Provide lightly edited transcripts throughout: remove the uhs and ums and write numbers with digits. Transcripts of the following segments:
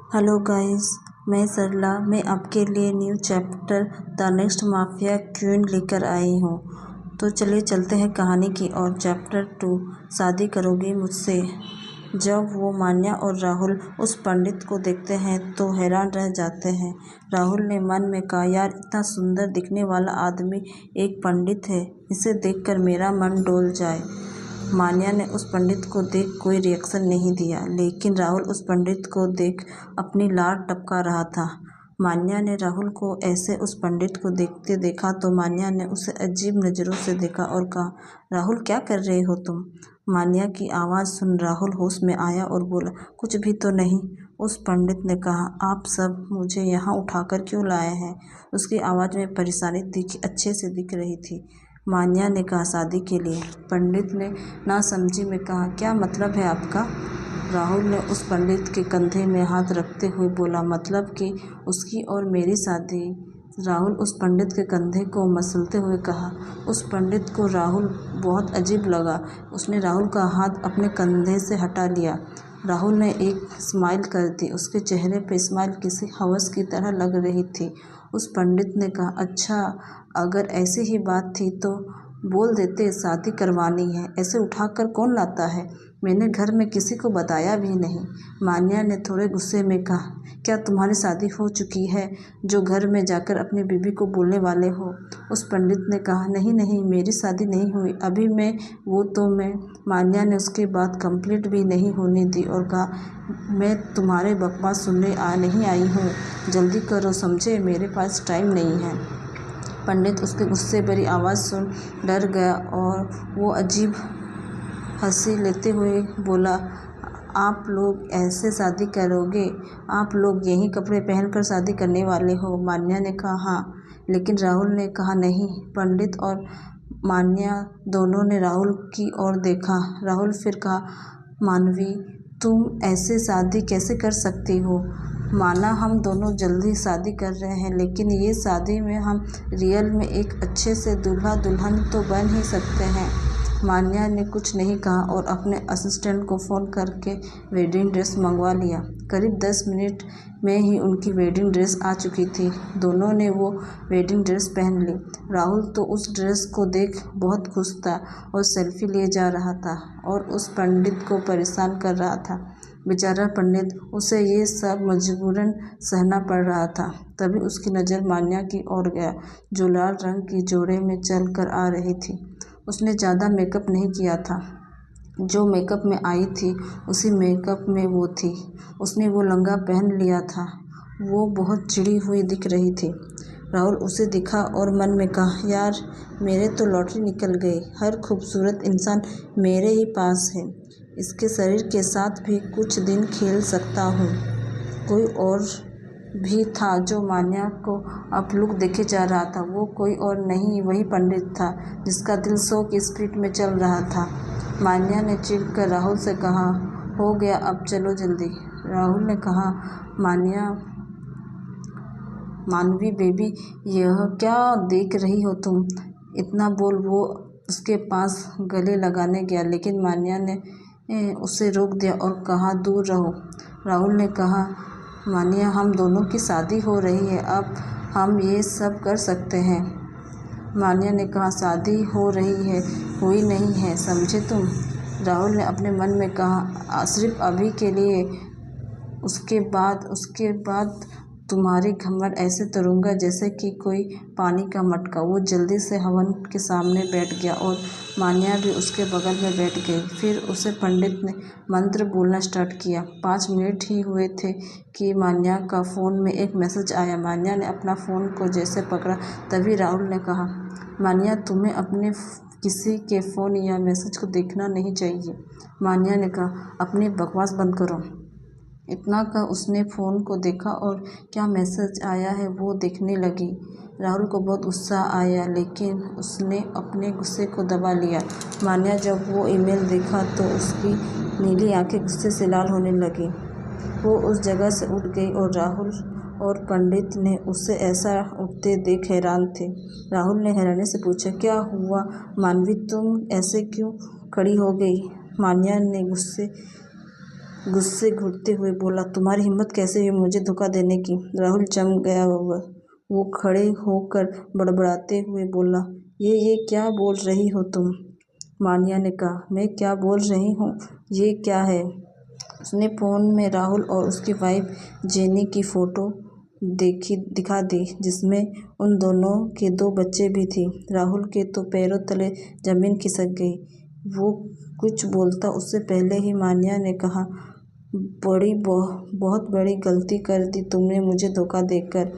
Hello guys, मैं सरला। मैं आपके लिए new chapter the next mafia queen लेकर आई हूँ। तो चलिए चलते हैं कहानी की ओर। चैप्टर 2, शादी करोगे मुझसे। जब वो मान्या और राहुल उस पंडित को देखते हैं तो हैरान रह जाते हैं। राहुल ने मन में कहा, यार इतना सुंदर दिखने वाला आदमी एक पंडित है, इसे देखकर मेरा मन डोल जाए। मान्या ने उस पंडित को देख कोई रिएक्शन नहीं दिया, लेकिन राहुल उस पंडित को देख अपनी लार टपका रहा था। मान्या ने राहुल को ऐसे उस पंडित को देखते देखा तो मान्या ने उसे अजीब नज़रों से देखा और कहा, राहुल क्या कर रहे हो तुम? मान्या की आवाज़ सुन राहुल होश में आया और बोला, कुछ भी तो नहीं। उस पंडित ने कहा, आप सब मुझे यहाँ उठाकर क्यों लाए हैं? उसकी आवाज़ में परेशानी अच्छे से दिख रही थी। मान्या ने कहा, शादी के लिए। पंडित ने नासमझी में कहा, क्या मतलब है आपका? राहुल ने उस पंडित के कंधे में हाथ रखते हुए बोला, मतलब कि उसकी और मेरी शादी। राहुल उस पंडित के कंधे को मसलते हुए कहा। उस पंडित को राहुल बहुत अजीब लगा। उसने राहुल का हाथ अपने कंधे से हटा लिया। राहुल ने एक स्माइल कर दी। उसके चेहरे पर स्माइल किसी हवस की तरह लग रही थी। उस पंडित ने कहा, अच्छा, अगर ऐसी ही बात थी तो बोल देते शादी करवानी है। ऐसे उठाकर कौन लाता है? मैंने घर में किसी को बताया भी नहीं। मान्या ने थोड़े गुस्से में कहा, क्या तुम्हारी शादी हो चुकी है जो घर में जाकर अपनी बीवी को बोलने वाले हो? उस पंडित ने कहा, नहीं नहीं, मेरी शादी नहीं हुई अभी। मैं मान्या ने उसकी बात कंप्लीट भी नहीं होने दी और कहा, मैं तुम्हारे बकवास सुनने नहीं आई हूँ। जल्दी करो, समझे, मेरे पास टाइम नहीं है। पंडित उसके गुस्से भरी आवाज़ सुन डर गया और वो अजीब हंसी लेते हुए बोला, आप लोग ऐसे शादी करोगे? आप लोग यही कपड़े पहनकर शादी करने वाले हो? मान्या ने कहा, हाँ। लेकिन राहुल ने कहा, नहीं। पंडित और मान्या दोनों ने राहुल की ओर देखा। राहुल फिर कहा, मानवी, तुम ऐसे शादी कैसे कर सकती हो? माना हम दोनों जल्दी शादी कर रहे हैं, लेकिन ये शादी में हम रियल में एक अच्छे से दूल्हा दुल्हन तो बन ही सकते हैं। मान्या ने कुछ नहीं कहा और अपने असिस्टेंट को फ़ोन करके वेडिंग ड्रेस मंगवा लिया। करीब 10 मिनट में ही उनकी वेडिंग ड्रेस आ चुकी थी। दोनों ने वो वेडिंग ड्रेस पहन ली। राहुल तो उस ड्रेस को देख बहुत खुश था और सेल्फी लिए जा रहा था और उस पंडित को परेशान कर रहा था। बेचारा पंडित, उसे ये सब मजबूरन सहना पड़ रहा था। तभी उसकी नज़र मान्या की ओर गया, जो लाल रंग की जोड़े में चल कर आ रही थी। उसने ज़्यादा मेकअप नहीं किया था। जो मेकअप में आई थी उसी मेकअप में वो थी। उसने वो लहंगा पहन लिया था। वो बहुत चिड़ी हुई दिख रही थी। राहुल उसे दिखा और मन में कहा, यार मेरे तो लॉटरी निकल गई। हर खूबसूरत इंसान मेरे ही पास है। इसके शरीर के साथ भी कुछ दिन खेल सकता हूँ। कोई और भी था जो मान्या को अब लुक देखे जा रहा था। वो कोई और नहीं, वही पंडित था जिसका दिल 100 की स्पीड में चल रहा था। मान्या ने चिढ़कर राहुल से कहा, हो गया, अब चलो जल्दी। राहुल ने कहा, मानवी बेबी, यह क्या देख रही हो तुम? इतना बोल वो उसके पास गले लगाने गया, लेकिन मान्या ने उसे रोक दिया और कहा, दूर रहो। राहुल ने कहा, मान्या, हम दोनों की शादी हो रही है, अब हम ये सब कर सकते हैं। मान्या ने कहा, शादी हो रही है, हुई नहीं है, समझे तुम? राहुल ने अपने मन में कहा, सिर्फ अभी के लिए, उसके बाद तुम्हारी घमंड ऐसे तोड़ूंगा जैसे कि कोई पानी का मटका। वो जल्दी से हवन के सामने बैठ गया और मान्या भी उसके बगल में बैठ गई। फिर उसे पंडित ने मंत्र बोलना स्टार्ट किया। 5 मिनट ही हुए थे कि मान्या का फ़ोन में एक मैसेज आया। मान्या ने अपना फ़ोन को जैसे पकड़ा, तभी राहुल ने कहा, मान्या, तुम्हें अपने किसी के फ़ोन या मैसेज को देखना नहीं चाहिए। मान्या ने कहा, अपनी बकवास बंद करो। इतना कह उसने फ़ोन को देखा और क्या मैसेज आया है वो देखने लगी। राहुल को बहुत गुस्सा आया, लेकिन उसने अपने गुस्से को दबा लिया। मान्या जब वो ईमेल देखा तो उसकी नीली आंखें गुस्से से लाल होने लगीं। वो उस जगह से उठ गई और राहुल और पंडित ने उसे ऐसा उठते देख हैरान थे। राहुल ने हैरानी से पूछा, क्या हुआ मानवी, तुम ऐसे क्यों खड़ी हो गई? मान्या ने गुस्से गुस्से घुटते हुए बोला, तुम्हारी हिम्मत कैसे हुई मुझे धोखा देने की। राहुल जम गया। वो खड़े होकर बड़बड़ाते हुए बोला, ये क्या बोल रही हो तुम। मान्या ने कहा, मैं क्या बोल रही हूँ, ये क्या है। उसने फ़ोन में राहुल और उसकी वाइफ जेनी की फ़ोटो दिखा दी, जिसमें उन दोनों के 2 बच्चे भी थे। राहुल के तो पैरों तले ज़मीन खिसक गई। वो कुछ बोलता उससे पहले ही मान्या ने कहा, बहुत बड़ी गलती कर दी तुमने मुझे धोखा देकर।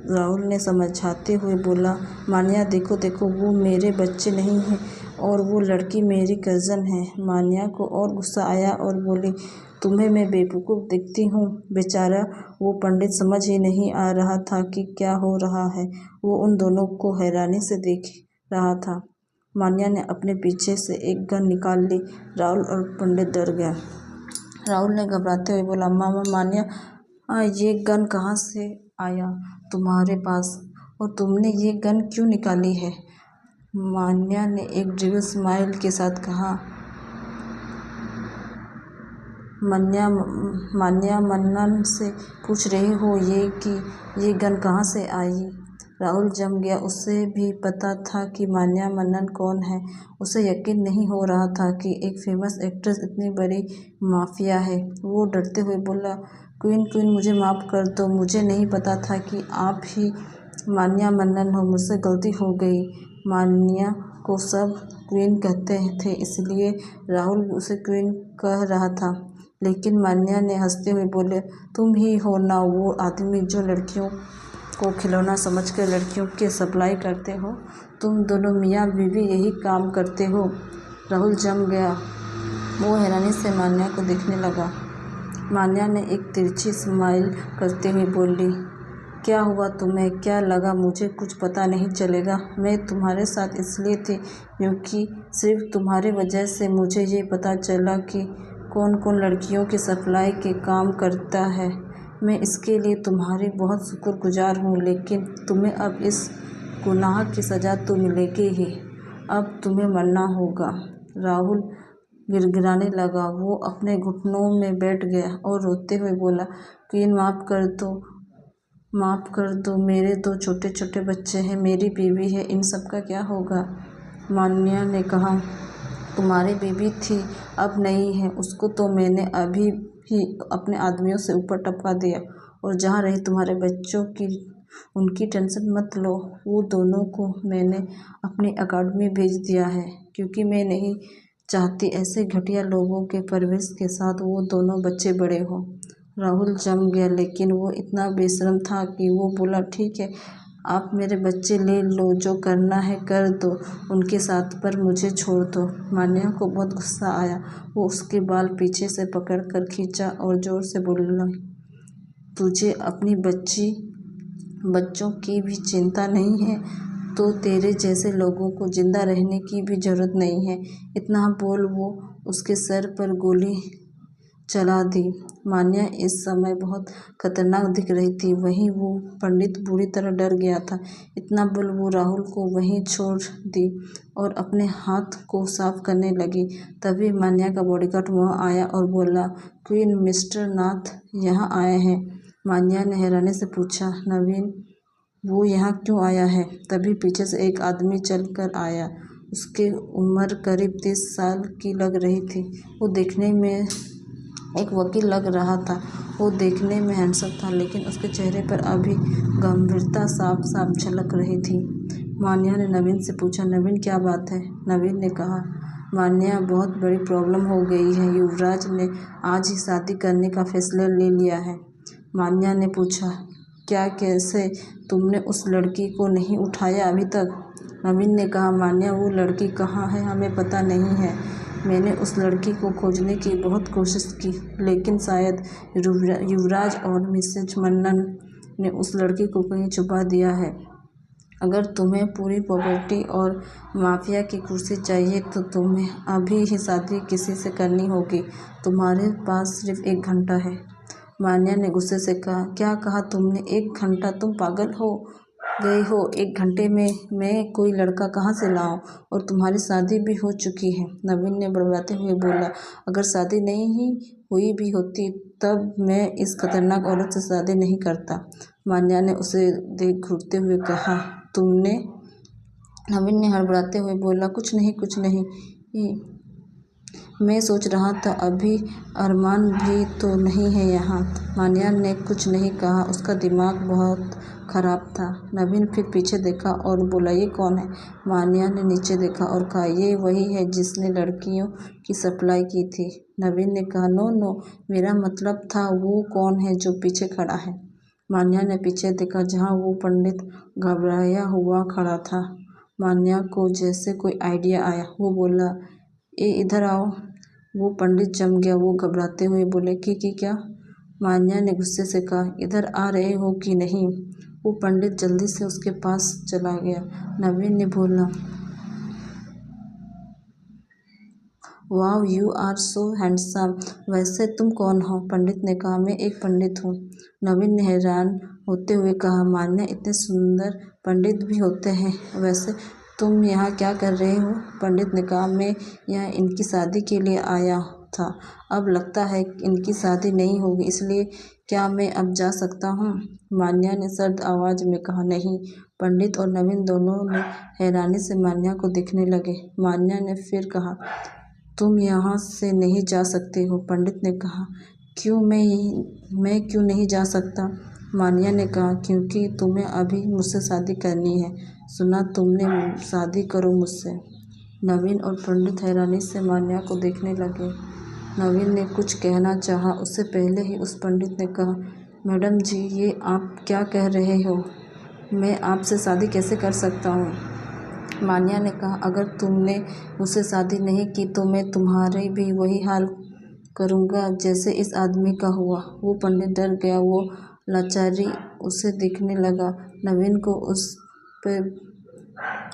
राहुल ने समझाते हुए बोला, मान्या देखो वो मेरे बच्चे नहीं हैं और वो लड़की मेरी कज़न है। मान्या को और गुस्सा आया और बोली, तुम्हें मैं बेवकूफ़ दिखती हूँ। बेचारा वो पंडित समझ ही नहीं आ रहा था कि क्या हो रहा है। वो उन दोनों को हैरानी से देख रहा था। मान्या ने अपने पीछे से एक गन निकाल ली। राहुल और पंडित डर गए। राहुल ने घबराते हुए बोला, मान्या ये गन कहाँ से आया तुम्हारे पास, और तुमने ये गन क्यों निकाली है। मान्या ने एक ड्रिल स्माइल के साथ कहा। मान्या मन्नन से पूछ रही हो ये गन कहाँ से आई। राहुल जम गया। उसे भी पता था कि मान्या मन्नन कौन है। उसे यकीन नहीं हो रहा था कि एक फेमस एक्ट्रेस इतनी बड़ी माफिया है। वो डरते हुए बोला, क्वीन मुझे माफ़ कर दो, मुझे नहीं पता था कि आप ही मान्या मन्नन हो, मुझसे गलती हो गई। मान्या को सब क्वीन कहते थे, इसलिए राहुल भी उसे क्वीन कह रहा था। लेकिन मान्या ने हंसते हुए बोले, तुम ही हो ना वो आदमी जो लड़कियों को खिलौना समझकर लड़कियों के सप्लाई करते हो। तुम दोनों मियाँ बीवी यही काम करते हो। राहुल जम गया। वो हैरानी से मान्या को देखने लगा। मान्या ने एक तिरछी स्माइल करते हुए बोली, क्या हुआ तुम्हें, क्या लगा मुझे कुछ पता नहीं चलेगा। मैं तुम्हारे साथ इसलिए थी क्योंकि सिर्फ तुम्हारी वजह से मुझे ये पता चला कि कौन कौन लड़कियों की सप्लाई के काम करता है। मैं इसके लिए तुम्हारी बहुत शुक्रगुजार हूँ, लेकिन तुम्हें अब इस गुनाह की सज़ा तो मिलेगी ही। अब तुम्हें मरना होगा। राहुल गिड़गिड़ाने लगा। वो अपने घुटनों में बैठ गया और रोते हुए बोला, क्वीन माफ़ कर दो, मेरे 2 छोटे छोटे बच्चे हैं, मेरी बीवी है, इन सब का क्या होगा। मान्या ने कहा, तुम्हारी बीवी थी, अब नहीं है। उसको तो मैंने अभी ही अपने आदमियों से ऊपर टपका दिया, और जहाँ रही तुम्हारे बच्चों की, उनकी टेंशन मत लो। वो दोनों को मैंने अपनी अकाडमी भेज दिया है, क्योंकि मैं नहीं चाहती ऐसे घटिया लोगों के परवरिश के साथ वो दोनों बच्चे बड़े हों। राहुल जम गया, लेकिन वो इतना बेशर्म था कि वो बोला, ठीक है, आप मेरे बच्चे ले लो, जो करना है कर दो उनके साथ, पर मुझे छोड़ दो। मान्या को बहुत गुस्सा आया। वो उसके बाल पीछे से पकड़कर खींचा और ज़ोर से बोला, तुझे अपनी बच्चों की भी चिंता नहीं है, तो तेरे जैसे लोगों को जिंदा रहने की भी ज़रूरत नहीं है। इतना बोल वो उसके सर पर गोली चला दी। मान्या इस समय बहुत खतरनाक दिख रही थी। वहीं वो पंडित बुरी तरह डर गया था। इतना बोल वो राहुल को वहीं छोड़ दी और अपने हाथ को साफ करने लगी। तभी मान्या का बॉडीगार्ड वहाँ आया और बोला, क्वीन, मिस्टर नाथ यहाँ आए हैं। मान्या ने हैरानी से पूछा, नवीन वो यहाँ क्यों आया है। तभी पीछे से एक आदमी चल कर आया। उसकी उम्र करीब 30 साल की लग रही थी। वो देखने में एक वकील लग रहा था। वो देखने में हैंडसम था, लेकिन उसके चेहरे पर अभी गंभीरता साफ साफ झलक रही थी। मान्या ने नवीन से पूछा, नवीन क्या बात है। नवीन ने कहा, मान्या बहुत बड़ी प्रॉब्लम हो गई है। युवराज ने आज ही शादी करने का फैसला ले लिया है। मान्या ने पूछा, क्या, कैसे, तुमने उस लड़की को नहीं उठाया अभी तक। नवीन ने कहा, मान्या वो लड़की कहाँ है हमें पता नहीं है। मैंने उस लड़की को खोजने की बहुत कोशिश की, लेकिन शायद युवराज और मिसेज मन्नन ने उस लड़की को कहीं छुपा दिया है। अगर तुम्हें पूरी प्रॉपर्टी और माफिया की कुर्सी चाहिए तो तुम्हें अभी ही शादी किसी से करनी होगी। तुम्हारे पास सिर्फ 1 घंटा है। मान्या ने गुस्से से कहा, क्या कहा तुमने, 1 घंटा, तुम पागल हो गए हो। 1 घंटे में मैं कोई लड़का कहाँ से लाऊं, और तुम्हारी शादी भी हो चुकी है। नवीन ने बड़बड़ाते हुए बोला, अगर शादी नहीं ही हुई भी होती तब मैं इस खतरनाक औरत से शादी नहीं करता। मान्या ने उसे देख घूरते हुए कहा, तुमने? नवीन ने हड़बड़ाते हुए बोला, कुछ नहीं कुछ नहीं, मैं सोच रहा था अभी अरमान भी तो नहीं है यहाँ। मान्या ने कुछ नहीं कहा, उसका दिमाग बहुत खराब था। नवीन फिर पीछे देखा और बोला, ये कौन है? मान्या ने नीचे देखा और कहा, ये वही है जिसने लड़कियों की सप्लाई की थी। नवीन ने कहा, नो नो, मेरा मतलब था वो कौन है जो पीछे खड़ा है। मान्या ने पीछे देखा जहाँ वो पंडित घबराया हुआ खड़ा था। मान्या को जैसे कोई आइडिया आया, वो बोला, इधर आओ। वो पंडित जम गया। वो घबराते हुए बोले, कि क्या? मान्या ने गुस्से से कहा, इधर आ रहे हो कि नहीं? वो पंडित जल्दी से उसके पास चला गया। नवीन ने बोला, वाह, यू आर सो हैंडसम। वैसे तुम कौन हो? पंडित ने कहा, मैं एक पंडित हूँ। नवीन ने हैरान होते हुए कहा, मान्या, इतने सुंदर पंडित भी होते हैं। वैसे तुम यहाँ क्या कर रहे हो? पंडित ने कहा, मैं यहाँ इनकी शादी के लिए आया था। अब लगता है इनकी शादी नहीं होगी, इसलिए क्या मैं अब जा सकता हूँ? मान्या ने सर्द आवाज़ में कहा, नहीं। पंडित और नवीन दोनों ने हैरानी से मान्या को देखने लगे। मान्या ने फिर कहा, तुम यहाँ से नहीं जा सकते हो। पंडित ने कहा, क्यों? मैं क्यों नहीं जा सकता? मान्या ने कहा, क्योंकि तुम्हें अभी मुझसे शादी करनी है। सुना तुमने, शादी करो मुझसे। नवीन और पंडित हैरानी से मान्या को देखने लगे। नवीन ने कुछ कहना चाहा, उससे पहले ही उस पंडित ने कहा, मैडम जी, ये आप क्या कह रहे हो? मैं आपसे शादी कैसे कर सकता हूँ? मान्या ने कहा, अगर तुमने मुझसे शादी नहीं की तो मैं तुम्हारे भी वही हाल करूँगा जैसे इस आदमी का हुआ। वो पंडित डर गया। वो लाचारी उसे दिखने लगा। नवीन को उस पर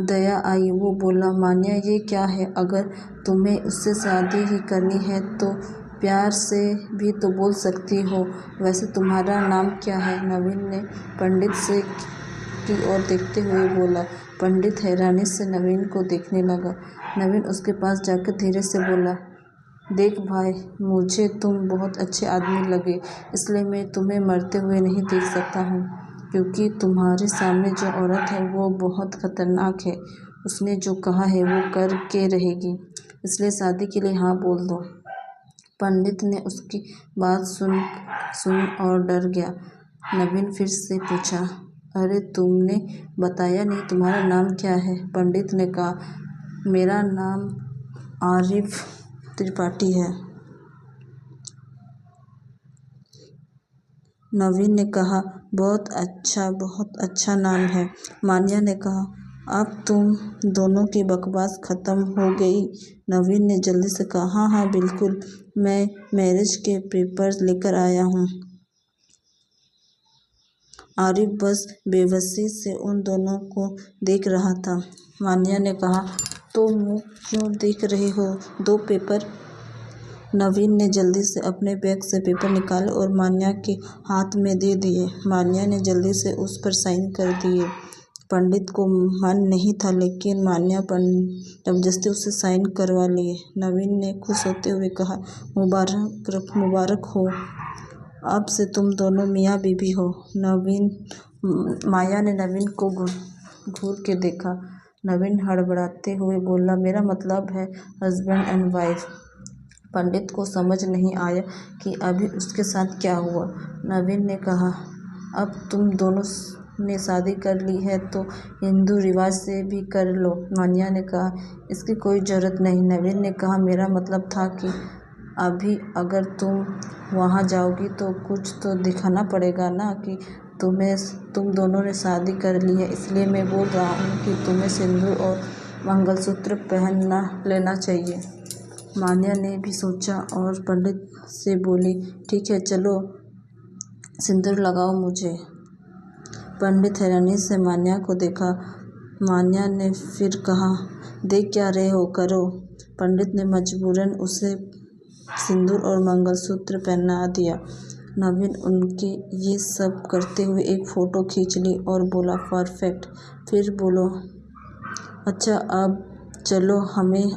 दया आई। वो बोला, मान्या, ये क्या है? अगर तुम्हें उससे शादी ही करनी है तो प्यार से भी तो बोल सकती हो। वैसे तुम्हारा नाम क्या है? नवीन ने पंडित से की ओर देखते हुए बोला। पंडित हैरानी से नवीन को देखने लगा। नवीन उसके पास जाकर धीरे से बोला, देख भाई, मुझे तुम बहुत अच्छे आदमी लगे, इसलिए मैं तुम्हें मरते हुए नहीं देख सकता हूँ, क्योंकि तुम्हारे सामने जो औरत है वो बहुत खतरनाक है। उसने जो कहा है वो कर के रहेगी, इसलिए शादी के लिए हाँ बोल दो। पंडित ने उसकी बात सुन और डर गया। नवीन फिर से पूछा, अरे तुमने बताया नहीं, तुम्हारा नाम क्या है? पंडित ने कहा, मेरा नाम आरिफ त्रिपाठी है। नवीन ने कहा, बहुत अच्छा नाम है। मान्या ने कहा, अब तुम दोनों की बकवास खत्म हो गई? नवीन ने जल्दी से कहा, हाँ हाँ बिल्कुल, मैं मैरिज के पेपर्स लेकर आया हूँ। आरिफ बस बेबसी से उन दोनों को देख रहा था। मान्या ने कहा, तो मुँह क्यों देख रहे हो? दो पेपर। नवीन ने जल्दी से अपने बैग से पेपर निकाले और मान्या के हाथ में दे दिए। मान्या ने जल्दी से उस पर साइन कर दिए। पंडित को मन नहीं था, लेकिन मान्या जबरदस्ती उससे साइन करवा लिए। नवीन ने खुश होते हुए कहा, मुबारक हो, अब से तुम दोनों मियाँ बीवी हो। माया ने नवीन को घूर के देखा। नवीन हड़बड़ाते हुए बोला, मेरा मतलब है हस्बैंड एंड वाइफ। पंडित को समझ नहीं आया कि अभी उसके साथ क्या हुआ। नवीन ने कहा, अब तुम दोनों ने शादी कर ली है तो हिंदू रिवाज से भी कर लो। मान्या ने कहा, इसकी कोई ज़रूरत नहीं। नवीन ने कहा, मेरा मतलब था कि अभी अगर तुम वहाँ जाओगी तो कुछ तो दिखाना पड़ेगा ना कि तुम दोनों ने शादी कर ली है, इसलिए मैं बोल रहा हूँ कि तुम्हें सिंदूर और मंगलसूत्र पहन लेना चाहिए। मान्या ने भी सोचा और पंडित से बोली, ठीक है, चलो सिंदूर लगाओ मुझे। पंडित हैरानी से मान्या को देखा। मान्या ने फिर कहा, देख क्या रहे हो, करो। पंडित ने मजबूरन उसे सिंदूर और मंगलसूत्र पहना दिया। नवीन उनके ये सब करते हुए एक फ़ोटो खींच ली और बोला, परफेक्ट। फिर बोलो, अच्छा अब चलो, हमें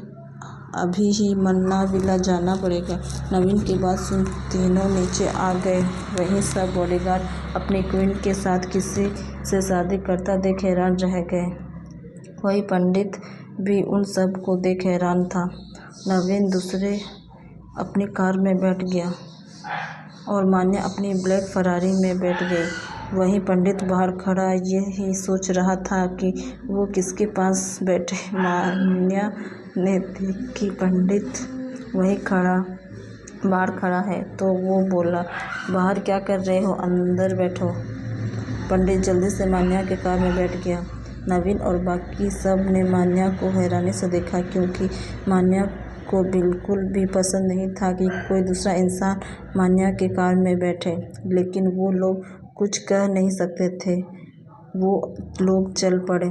अभी ही मन्ना विला जाना पड़ेगा। नवीन की बात सुन तीनों नीचे आ गए। वहीं सब बॉडीगार्ड अपनी क्वीन के साथ किसी से शादी करता देख हैरान रह गए। वही पंडित भी उन सब को देख हैरान था। नवीन दूसरे अपनी कार में बैठ गया और मान्या अपनी ब्लैक फरारी में बैठ गई। वहीं पंडित बाहर खड़ा यही सोच रहा था कि वो किसके पास बैठे। मान्या ने देखी पंडित वहीं बाहर खड़ा है तो वो बोला, बाहर क्या कर रहे हो, अंदर बैठो। पंडित जल्दी से मान्या के कार में बैठ गया। नवीन और बाकी सब ने मान्या को हैरानी से देखा, क्योंकि मान्या को बिल्कुल भी पसंद नहीं था कि कोई दूसरा इंसान मान्या के कार में बैठे। लेकिन वो लोग कुछ कह नहीं सकते थे। वो लोग चल पड़े।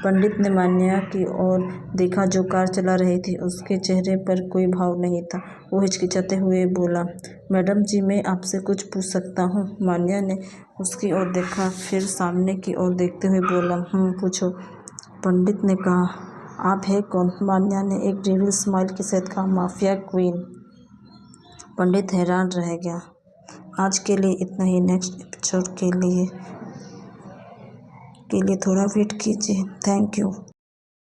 पंडित ने मान्या की ओर देखा जो कार चला रही थी। उसके चेहरे पर कोई भाव नहीं था। वो हिचकिचाते हुए बोला, मैडम जी, मैं आपसे कुछ पूछ सकता हूँ? मान्या ने उसकी ओर देखा, फिर सामने की ओर देखते हुए बोला, पूछो। पंडित ने कहा, आप है कौन? मान्या ने एक डेविल स्माइल के साथ कहा, माफिया क्वीन। पंडित हैरान रह गया। आज के लिए इतना ही। नेक्स्ट एपिसोड के लिए थोड़ा वेट कीजिए। Thank you.